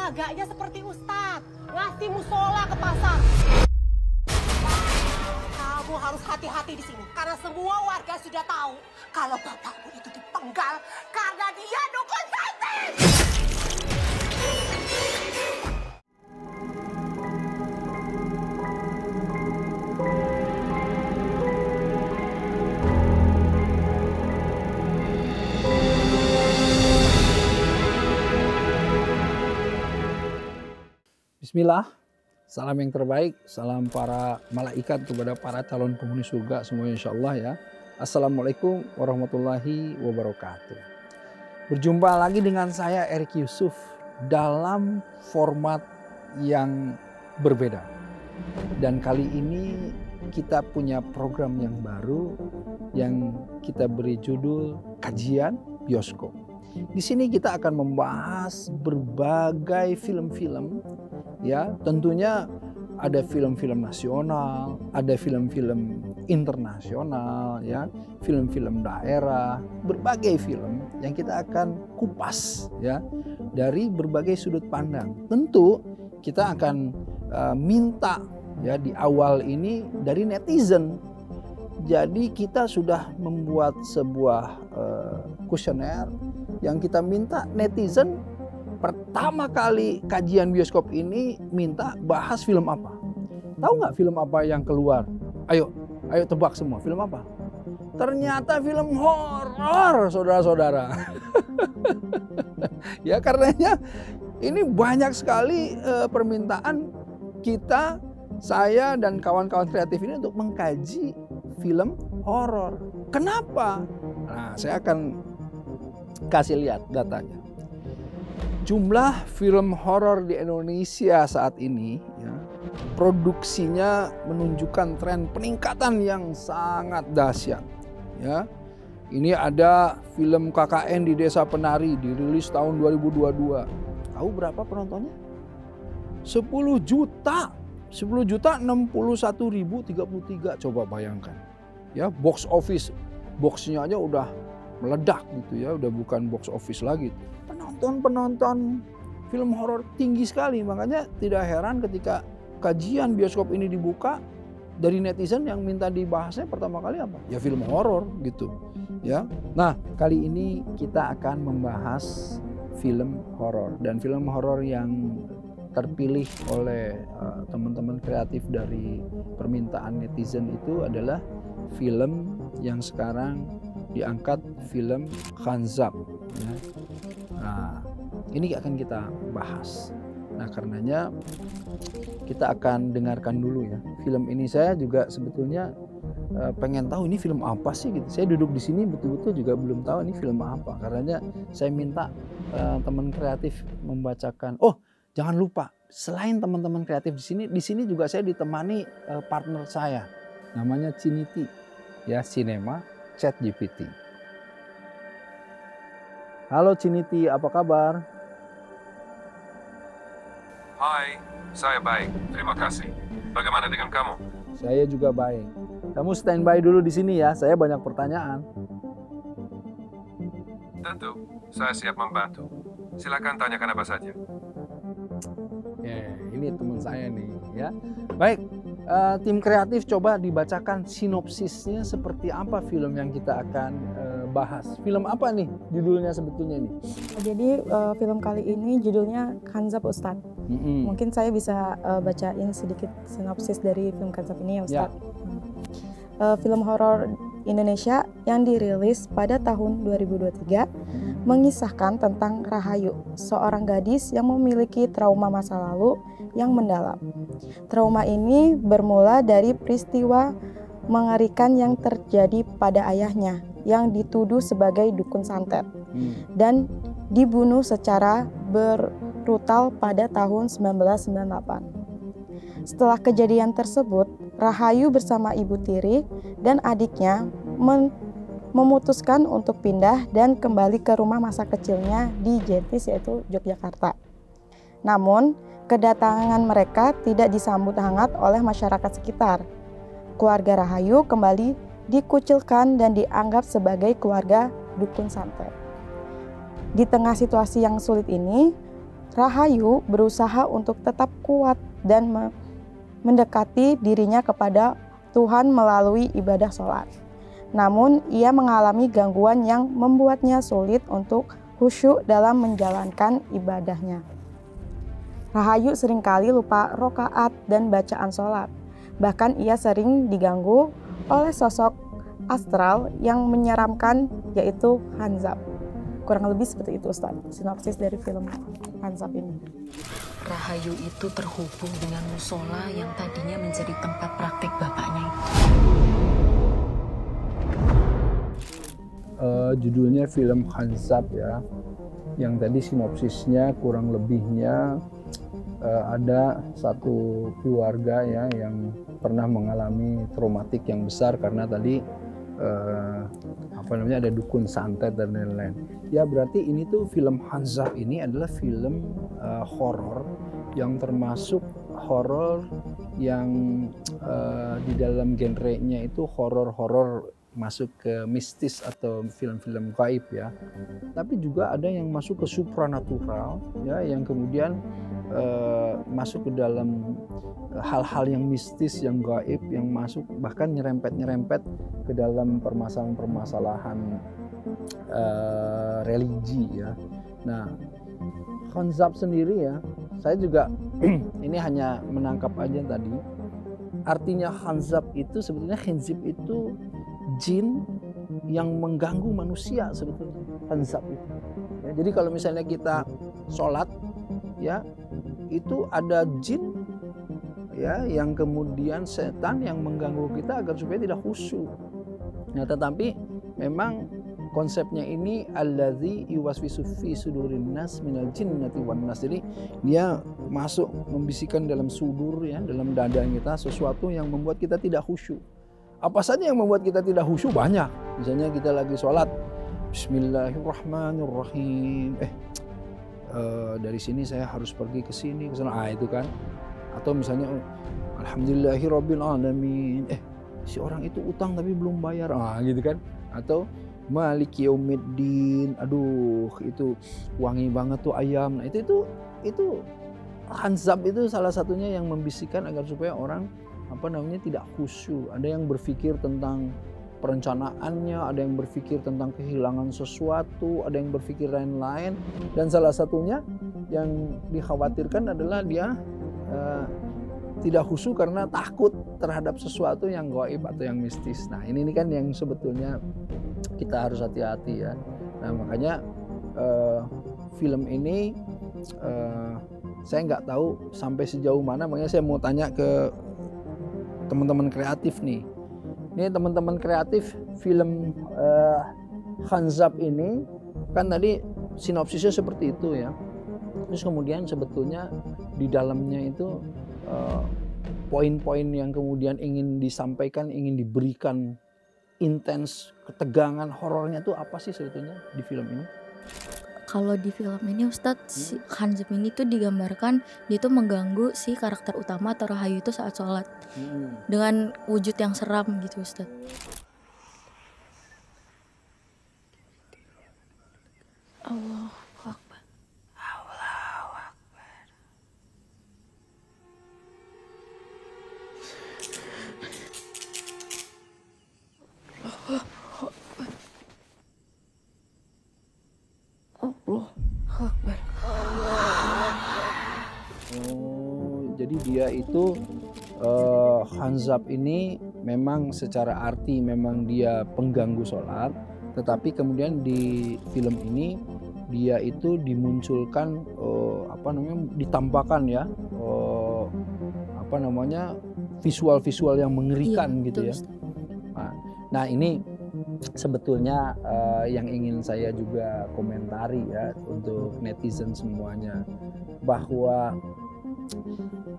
lagaknya seperti Ustadz, ngasih musola ke pasar. Kamu harus hati-hati di sini, karena semua warga sudah tahu kalau bapakmu itu dipenggal karena dia dukun santet. Bismillah, salam yang terbaik, salam para malaikat kepada para calon penghuni surga semuanya insya Allah ya. Assalamualaikum warahmatullahi wabarakatuh. Berjumpa lagi dengan saya Erik Yusuf dalam format yang berbeda. Dan kali ini kita punya program yang baru yang kita beri judul Kajian Bioskop. Di sini kita akan membahas berbagai film-film. Ya, tentunya ada film-film nasional, ada film-film internasional, ya, film-film daerah, berbagai film yang kita akan kupas, ya, dari berbagai sudut pandang. Tentu kita akan minta, ya, di awal ini dari netizen. Jadi kita sudah membuat sebuah kuesioner yang kita minta netizen. Pertama kali kajian bioskop ini minta bahas film apa? Tahu nggak film apa yang keluar? Ayo tebak semua, film apa? Ternyata film horor, saudara-saudara. Ya karenanya ini banyak sekali permintaan kita, saya dan kawan-kawan kreatif ini untuk mengkaji film horor. Kenapa? Nah, saya akan kasih lihat datanya. Jumlah film horor di Indonesia saat ini, ya, produksinya menunjukkan tren peningkatan yang sangat dahsyat. Ya, ini ada film KKN di Desa Penari dirilis tahun 2022. Tahu berapa penontonnya? 10 juta 61.033. Coba bayangkan. Ya, box office, boxnya aja udah meledak gitu ya, udah bukan box office lagi. Penonton film horor tinggi sekali, makanya tidak heran ketika kajian bioskop ini dibuka dari netizen yang minta dibahasnya pertama kali apa? Ya film horor gitu, ya. Nah, kali ini kita akan membahas film horor dan film horor yang terpilih oleh teman-teman kreatif dari permintaan netizen itu adalah film yang sekarang diangkat film Khanzab. Ya. Nah, ini akan kita bahas. Nah, karenanya kita akan dengarkan dulu ya. Film ini saya juga sebetulnya pengen tahu ini film apa sih gitu. Saya duduk di sini betul-betul juga belum tahu ini film apa. Karenanya saya minta teman kreatif membacakan. Oh, jangan lupa, selain teman-teman kreatif di sini juga saya ditemani partner saya. Namanya Ciniti. Ya, Cinema ChatGPT. Halo Ciniti, apa kabar? Hai, saya baik. Terima kasih. Bagaimana dengan kamu? Saya juga baik. Kamu standby dulu di sini ya, saya banyak pertanyaan. Tentu, saya siap membantu. Silakan tanyakan apa saja. Ya, ini teman saya nih ya. Baik, tim kreatif coba dibacakan sinopsisnya seperti apa film yang kita akan bahas. Film apa nih judulnya sebetulnya nih? Jadi film kali ini judulnya Khanzab Ustadz. Mungkin saya bisa bacain sedikit sinopsis dari film Khanzab ini ya Ustadz. Ya. Film horor Indonesia yang dirilis pada tahun 2023 mengisahkan tentang Rahayu, seorang gadis yang memiliki trauma masa lalu yang mendalam. Trauma ini bermula dari peristiwa mengerikan yang terjadi pada ayahnya yang dituduh sebagai dukun santet dan dibunuh secara brutal pada tahun 1998. Setelah kejadian tersebut, Rahayu bersama ibu tiri dan adiknya memutuskan untuk pindah dan kembali ke rumah masa kecilnya di Jetis, yaitu Yogyakarta. Namun, kedatangan mereka tidak disambut hangat oleh masyarakat sekitar. Keluarga Rahayu kembali dikucilkan dan dianggap sebagai keluarga dukun santet. Di tengah situasi yang sulit ini, Rahayu berusaha untuk tetap kuat dan mendekati dirinya kepada Tuhan melalui ibadah sholat. Namun, ia mengalami gangguan yang membuatnya sulit untuk khusyuk dalam menjalankan ibadahnya. Rahayu seringkali lupa rokaat dan bacaan sholat. Bahkan ia sering diganggu oleh sosok astral yang menyeramkan, yaitu Hanzab. Kurang lebih seperti itu, Ustaz, sinopsis dari film Hanzab ini. Rahayu itu terhubung dengan musola yang tadinya menjadi tempat praktik bapaknya itu. Judulnya film Hanzab ya, yang tadi sinopsisnya kurang lebihnya ada satu keluarga ya yang pernah mengalami traumatik yang besar karena tadi ada dukun santet dan lain-lain. Ya berarti ini tuh film Hanzab ini adalah film horor yang termasuk horor yang di dalam genrenya itu horor-horor masuk ke mistis atau film-film gaib ya. Tapi juga ada yang masuk ke supranatural ya, yang kemudian masuk ke dalam hal-hal yang mistis, yang gaib, yang masuk bahkan nyerempet-nyerempet ke dalam permasalahan-permasalahan religi ya. Nah, Hanzab sendiri ya, saya juga ini hanya menangkap aja tadi. Artinya Hanzab itu sebetulnya khinzib itu jin yang mengganggu manusia sebetulnya, Hanzab itu. Ya, jadi kalau misalnya kita sholat ya, itu ada jin ya yang kemudian setan yang mengganggu kita agar supaya tidak khusyuk. Nah, tetapi memang konsepnya ini allazi yuwaswisu fi sudurin nas minal jinnati wan nas. Jadi dia masuk membisikkan dalam sudur ya, dalam dada kita sesuatu yang membuat kita tidak khusyuk. Apa saja yang membuat kita tidak khusyuk? Banyak. Misalnya kita lagi sholat, Bismillahirrahmanirrahim. Dari sini saya harus pergi ke sini, ke sana. Itu kan. Atau misalnya Alhamdulillahirabbil alamin. Si orang itu utang tapi belum bayar. Gitu kan. Atau Maliki yaumiddin. Aduh, itu wangi banget tuh ayam. Nah, itu Hanzab itu salah satunya yang membisikkan agar supaya orang tidak khusyuk. Ada yang berpikir tentang perencanaannya, ada yang berpikir tentang kehilangan sesuatu, ada yang berpikir lain-lain, dan salah satunya yang dikhawatirkan adalah dia tidak khusyuk karena takut terhadap sesuatu yang gaib atau yang mistis. Nah, ini kan yang sebetulnya kita harus hati-hati ya. Nah, makanya film ini saya nggak tahu sampai sejauh mana, makanya saya mau tanya ke teman-teman kreatif nih. Ini teman-teman kreatif film Hanzab ini kan tadi sinopsisnya seperti itu ya. Terus kemudian sebetulnya di dalamnya itu poin-poin yang kemudian ingin disampaikan, ingin diberikan intens, ketegangan, horornya itu apa sih sebetulnya di film ini? Kalau di film ini Ustadz, si Hanzab ini tuh digambarkan dia tuh mengganggu si karakter utama atau Rahayu itu saat sholat dengan wujud yang seram gitu Ustadz. Allahu Akbar. Allahu Akbar. Jadi dia itu Hanzab ini memang secara arti memang dia pengganggu sholat, tetapi kemudian di film ini dia itu dimunculkan ditampakkan ya visual-visual yang mengerikan gitu ya. Nah ini sebetulnya yang ingin saya juga komentari ya untuk netizen semuanya, bahwa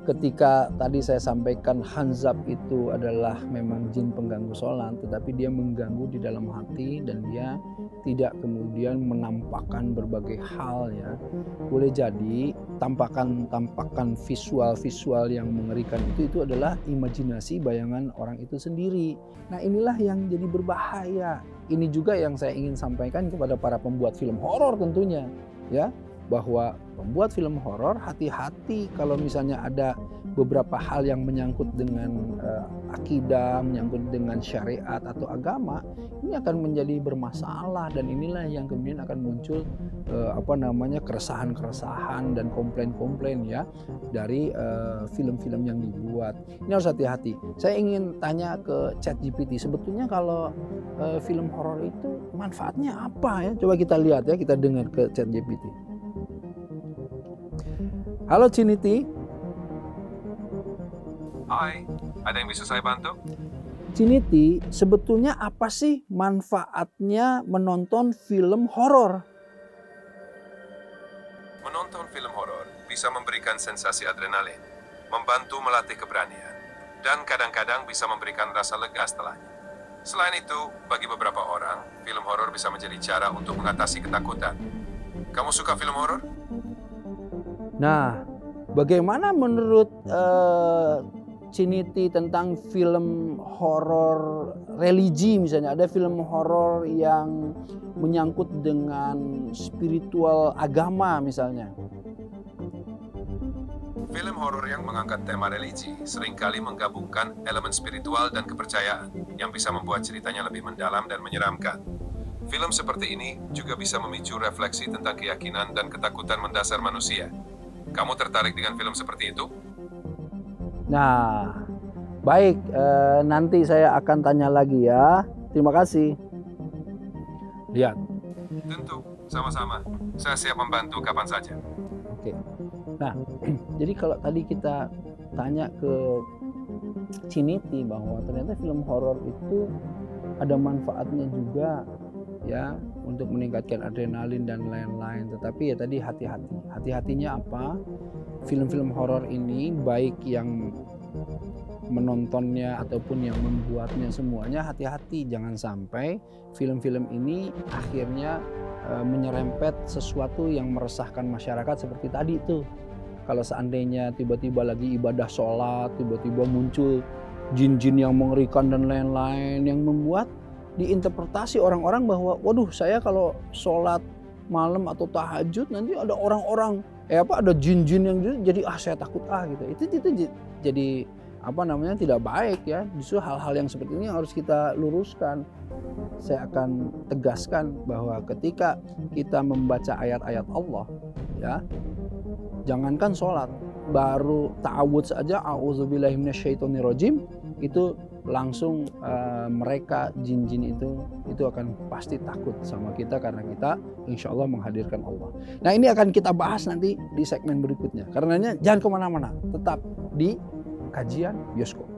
ketika tadi saya sampaikan Hanzab itu adalah memang jin pengganggu sholat, tetapi dia mengganggu di dalam hati dan dia tidak kemudian menampakkan berbagai hal ya. Boleh jadi tampakan visual yang mengerikan itu adalah imajinasi bayangan orang itu sendiri. Nah, inilah yang jadi berbahaya. Ini juga yang saya ingin sampaikan kepada para pembuat film horor tentunya ya. bahwa pembuat film horor hati-hati kalau misalnya ada beberapa hal yang menyangkut dengan akidah, menyangkut dengan syariat atau agama, ini akan menjadi bermasalah, dan inilah yang kemudian akan muncul keresahan-keresahan dan komplain-komplain ya dari film-film yang dibuat. Ini harus hati-hati. Saya ingin tanya ke ChatGPT, sebetulnya kalau film horor itu manfaatnya apa ya? Coba kita lihat ya, kita dengar ke ChatGPT. Halo Ciniti. Hai, ada yang bisa saya bantu? Ciniti, sebetulnya apa sih manfaatnya menonton film horor? Menonton film horor bisa memberikan sensasi adrenalin, membantu melatih keberanian, dan kadang-kadang bisa memberikan rasa lega setelahnya. Selain itu, bagi beberapa orang, film horor bisa menjadi cara untuk mengatasi ketakutan. Kamu suka film horor? Nah, bagaimana menurut Ciniti tentang film horor religi misalnya? Ada film horor yang menyangkut dengan spiritual agama misalnya. Film horor yang mengangkat tema religi seringkali menggabungkan elemen spiritual dan kepercayaan yang bisa membuat ceritanya lebih mendalam dan menyeramkan. Film seperti ini juga bisa memicu refleksi tentang keyakinan dan ketakutan mendasar manusia. Kamu tertarik dengan film seperti itu? Nah, baik, nanti saya akan tanya lagi ya. Terima kasih. Lihat. Tentu, sama-sama. Saya siap membantu kapan saja. Oke. Nah, jadi kalau tadi kita tanya ke Ciniti bahwa ternyata film horor itu ada manfaatnya juga ya untuk meningkatkan adrenalin dan lain-lain. Tetapi ya tadi hati-hati. Hati-hatinya apa? Film-film horor ini baik yang menontonnya ataupun yang membuatnya, semuanya hati-hati, jangan sampai film-film ini akhirnya menyerempet sesuatu yang meresahkan masyarakat seperti tadi itu. Kalau seandainya tiba-tiba lagi ibadah sholat, tiba-tiba muncul jin-jin yang mengerikan dan lain-lain, yang membuat diinterpretasi orang-orang bahwa waduh, saya kalau sholat malam atau tahajud nanti ada orang-orang ada jin-jin yang jadi saya takut gitu. Itu jadi tidak baik ya. Justru hal-hal yang seperti ini harus kita luruskan. Saya akan tegaskan bahwa ketika kita membaca ayat-ayat Allah ya, jangankan sholat, baru ta'awudz saja, a'udzubillahi minasyaitonirrajim, itu langsung mereka jin-jin itu akan pasti takut sama kita karena kita insya Allah menghadirkan Allah. Nah, ini akan kita bahas nanti di segmen berikutnya. Karenanya jangan kemana-mana, tetap di Kajian Bioskop.